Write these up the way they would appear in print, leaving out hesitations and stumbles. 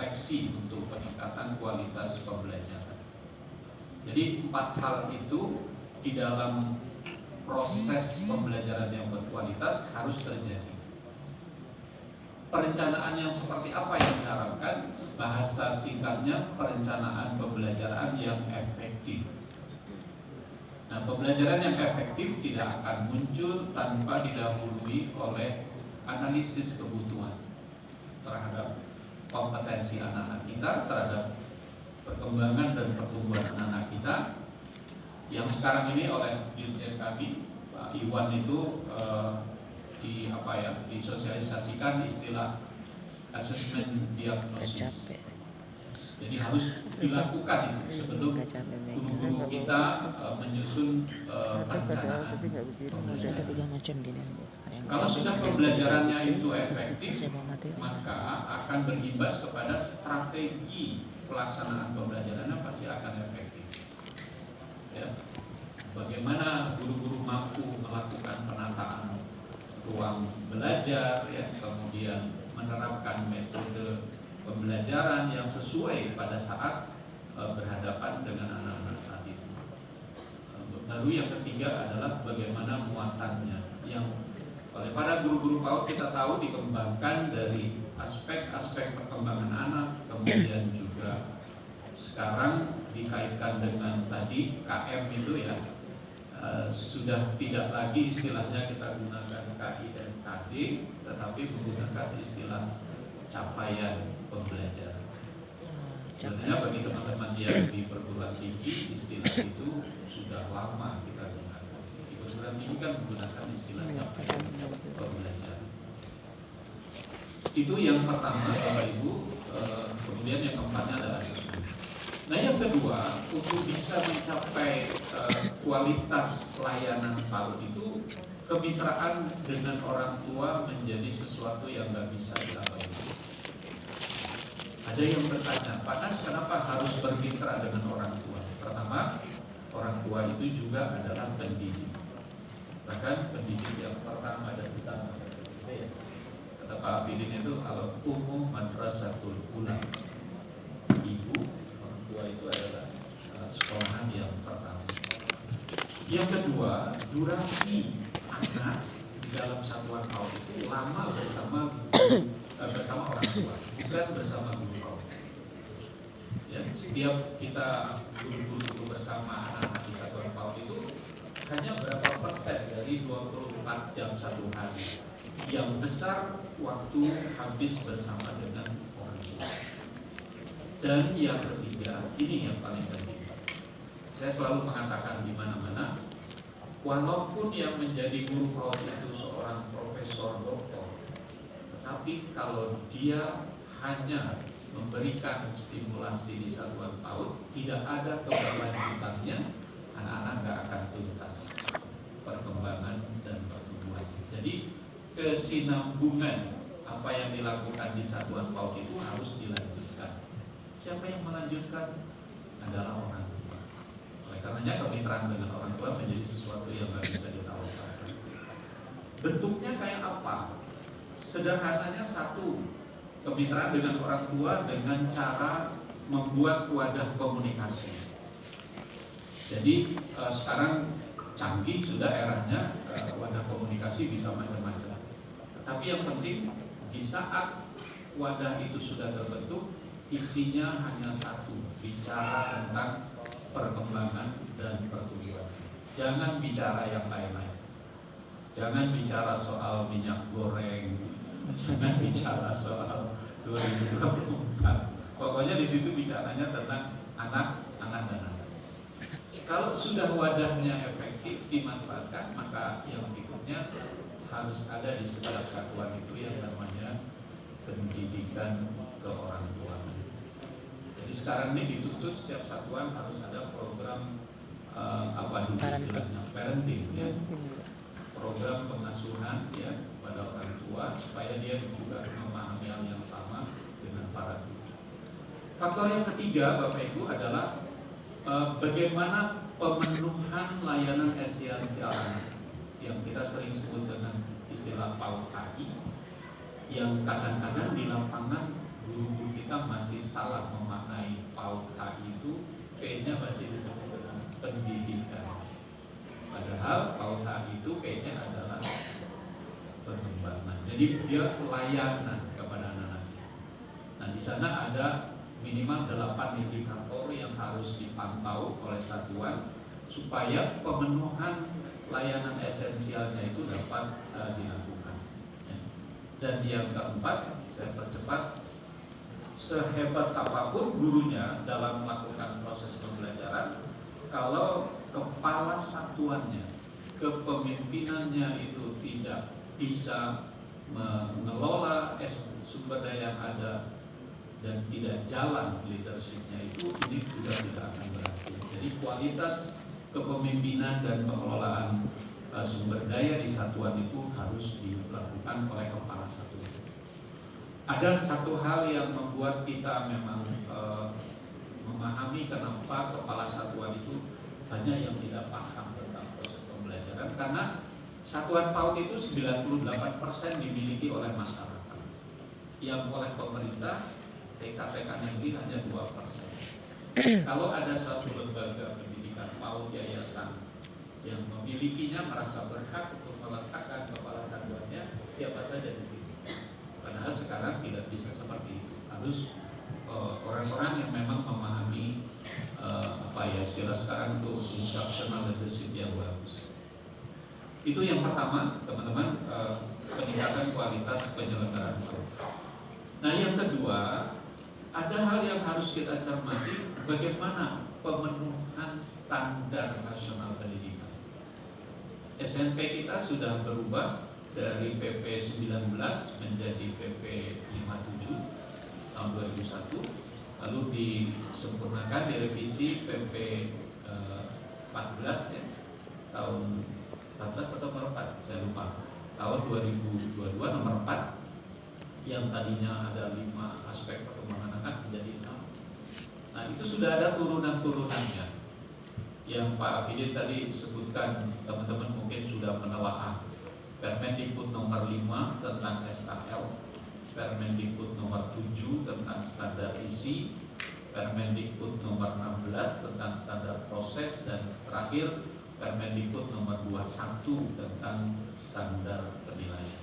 refleksi untuk peningkatan kualitas pembelajaran. Jadi 4 hal itu di dalam proses pembelajaran yang berkualitas harus terjadi. Perencanaan yang seperti apa yang diharapkan? Bahasa singkatnya perencanaan pembelajaran yang efektif. Nah, pembelajaran yang efektif tidak akan muncul tanpa didahului oleh analisis kebutuhan terhadap kompetensi anak-anak kita, terhadap perkembangan dan pertumbuhan anak-anak kita. Yang sekarang ini oleh Dirjen kami, Pak Iwan itu disosialisasikan istilah assessment diagnosis. Jadi harus dilakukan itu sebelum guru-guru kita menyusun perencanaan pembelajaran. Kalau sudah pembelajarannya itu efektif, maka akan berimbas kepada strategi pelaksanaan pembelajarannya pasti akan efektif. Ya. Bagaimana guru-guru mampu melakukan penataan ruang belajar, ya, kemudian menerapkan metode pembelajaran yang sesuai pada saat berhadapan dengan anak-anak saat itu. Lalu yang ketiga adalah bagaimana muatannya, yang oleh para guru-guru PAUD kita tahu dikembangkan dari aspek-aspek perkembangan anak, kemudian juga sekarang dikaitkan dengan tadi KM itu ya, sudah tidak lagi istilahnya kita gunakan KI dan KJ, tetapi menggunakan istilah capaian pembelajaran. Sebenarnya bagi teman-teman yang di perguruan tinggi istilah itu sudah lama kita gunakan. Di perguruan tinggi kan menggunakan istilah capaian pembelajaran. Itu yang pertama Bapak Ibu. Kemudian yang keempatnya adalah asesmen. Nah yang kedua, untuk bisa mencapai kualitas layanan PAUD itu, kemitraan dengan orang tua menjadi sesuatu yang nggak bisa diabaikan. Ada yang bertanya, Pak Nas, kenapa harus bermitra dengan orang tua? Pertama, orang tua itu juga adalah pendidik. Bahkan pendidik yang pertama dan utama. Kata Pak Afidin itu, kalau umum madrasatul ula, ibu, orang tua itu adalah sekolahan yang pertama. Yang kedua, durasi anak di dalam satuan PAUD itu lama bersama orang tua, bukan bersama guru PAUD. Ya, setiap kita guru-guru bersama anak-anak di satuan PAUD itu hanya berapa persen dari 24 jam satu hari. Yang besar waktu habis bersama dengan orang tua. Dan yang ketiga, ini yang paling penting. Saya selalu mengatakan di mana-mana, walaupun yang menjadi guru PAUD itu seorang profesor doktor, tetapi kalau dia hanya memberikan stimulasi di satuan PAUD, tidak ada keberlanjutannya, anak-anak nggak akan tuntas perkembangan dan pertumbuhan. Jadi kesinambungan apa yang dilakukan di satuan PAUD itu harus dilanjutkan. Siapa yang melanjutkan? Adalah orang tua. Oleh karenanya kemitraan dengan orang tua menjadi sesuatu yang nggak bisa ditawar. Bentuknya kayak apa? Sederhananya satu, kemitraan dengan orang tua dengan cara membuat wadah komunikasi. Jadi sekarang canggih sudah eranya, wadah komunikasi bisa macam-macam. Tapi yang penting di saat wadah itu sudah terbentuk, isinya hanya satu, bicara tentang perkembangan dan pertumbuhan. Jangan bicara yang lain-lain. Jangan bicara soal minyak goreng, jangan bicara soal 2024. Pokoknya di situ bicaranya tentang anak dan anak. Kalau sudah wadahnya efektif dimanfaatkan, maka yang berikutnya harus ada di setiap satuan itu yang namanya pendidikan ke orang tua. Jadi sekarang ini dituntut setiap satuan harus ada program istilahnya parenting, ya, program pengasuhan ya pada orang tua supaya dia juga memahami hal yang sama dengan para guru. Faktor yang ketiga Bapak Ibu adalah bagaimana pemenuhan layanan esensial yang kita sering sebut dengan istilah PAUD AI, yang kadang-kadang di lapangan guru-guru kita masih masih salah memaknai PAUD H itu, P-nya masih disebut dengan pendidikan. Padahal PAUD H itu P-nya adalah pengembangan. Jadi dia pelayanan kepada anak-anak. Nah, di sana ada minimal 8 indikator yang harus dipantau oleh satuan supaya pemenuhan layanan esensialnya itu dapat dilakukan. Dan yang keempat, saya percepat, sehebat apapun gurunya dalam melakukan proses pembelajaran, kalau kepala satuannya, kepemimpinannya itu tidak bisa mengelola sumber daya yang ada dan tidak jalan leadershipnya itu, ini juga tidak akan berhasil. Jadi kualitas kepemimpinan dan pengelolaan sumber daya di satuan itu harus dilakukan oleh kepala satuan. Ada satu hal yang membuat kita memang memahami kenapa kepala satuan itu banyak yang tidak paham tentang proses pembelajaran, karena satuan PAUD itu 98% dimiliki oleh masyarakat, yang oleh pemerintah TK-TK negeri hanya 2%. Kalau ada satu lembaga pendidikan PAUD yayasan yang memilikinya, merasa berhak untuk meletakkan kepala satuannya, siapa saja di sini. Padahal sekarang tidak bisa seperti itu. Harus orang-orang yang memang memahami istilah sekarang itu instructional leadership yang bagus. Itu yang pertama, teman-teman, peningkatan kualitas penyelenggaraan PAUD. Nah, yang kedua, ada hal yang harus kita cermati, bagaimana pemenuhan standar nasional pendidikan. SMP kita sudah berubah dari PP 19 menjadi PP 57 tahun 2001, lalu disempurnakan direvisi PP 14 ya, tahun 14 atau nomor 4, saya lupa, tahun 2022 nomor 4, yang tadinya ada 5 aspek perkembangan anak menjadi 6. Nah, itu sudah ada turunan-turunannya yang Pak Afidin tadi sebutkan. Teman-teman mungkin sudah menelaah Permendikbud nomor 5 tentang SKL, Permendikbud nomor 7 tentang standar isi, Permendikbud nomor 16 tentang standar proses, dan terakhir Permendikbud nomor 21 tentang standar penilaian.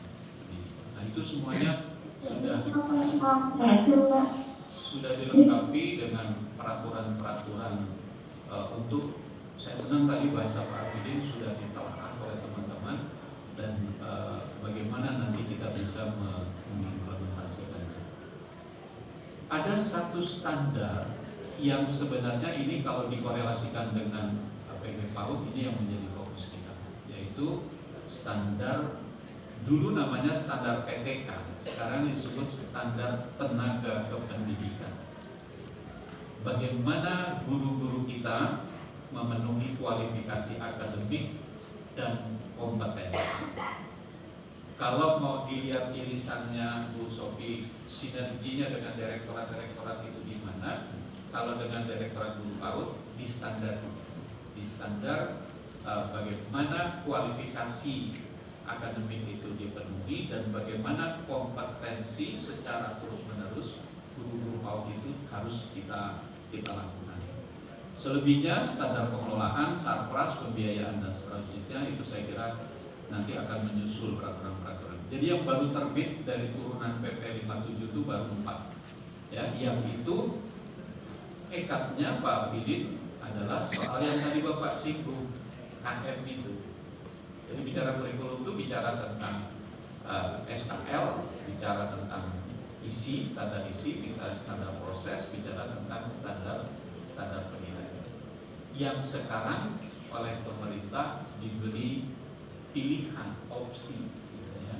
Nah, itu semuanya sudah dilengkapi dengan peraturan-peraturan untuk, saya senang tadi bahasa Pak Afidin sudah ditelaah oleh teman-teman, dan bagaimana nanti kita bisa mengimplementasikannya. Ada satu standar yang sebenarnya ini kalau dikorelasikan dengan APG PAUD ini yang menjadi fokus kita, yaitu standar, dulu namanya standar PTK, sekarang disebut standar tenaga kependidikan. Bagaimana guru-guru kita memenuhi kualifikasi akademik dan kompetensi. Kalau mau dilihat irisannya Bu Sofi, sinerginya dengan direktorat-direktorat itu di mana? Kalau dengan Direktorat Guru PAUD di standar bagaimana kualifikasi akademik itu dipenuhi dan bagaimana kompetensi secara terus-menerus guru-guru PAUD itu harus kita lakukan. Selebihnya standar pengelolaan, sarpras, pembiayaan dan seterusnya itu saya kira nanti akan menyusul peraturan-peraturan. Jadi yang baru terbit dari turunan PP 57 itu baru 4. Ya, yang itu ekatnya Pak Afidin adalah soal yang tadi Bapak singgung, KM itu. Jadi bicara kurikulum itu bicara tentang SKL, bicara tentang isi, standar isi, bicara standar proses, bicara tentang standar penilaian. Yang sekarang oleh pemerintah diberi pilihan opsi, gitu ya.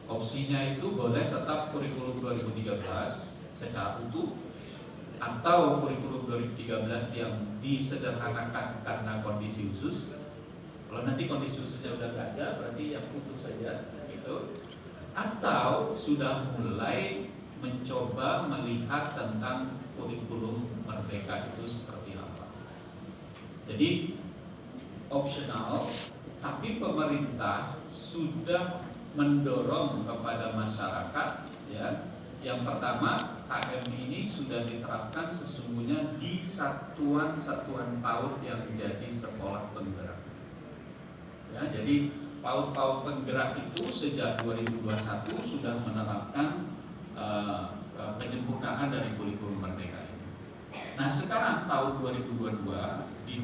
Opsinya itu boleh tetap kurikulum 2013 secara utuh, atau kurikulum 2013 yang disederhanakan karena kondisi khusus. Kalau nanti kondisi khususnya udah nggak ada, berarti yang utuh saja gitu. Atau sudah mulai mencoba melihat tentang kurikulum merdeka itu seperti apa. Jadi opsional, tapi pemerintah sudah mendorong kepada masyarakat, ya. Yang pertama, HM ini sudah diterapkan sesungguhnya di satuan-satuan PAUD yang menjadi sekolah penggerak. Ya, jadi PAUD-PAUD penggerak itu sejak 2021 sudah menerapkan penyempurnaan dari kurikulum Merdeka ini. Nah sekarang tahun 2022 di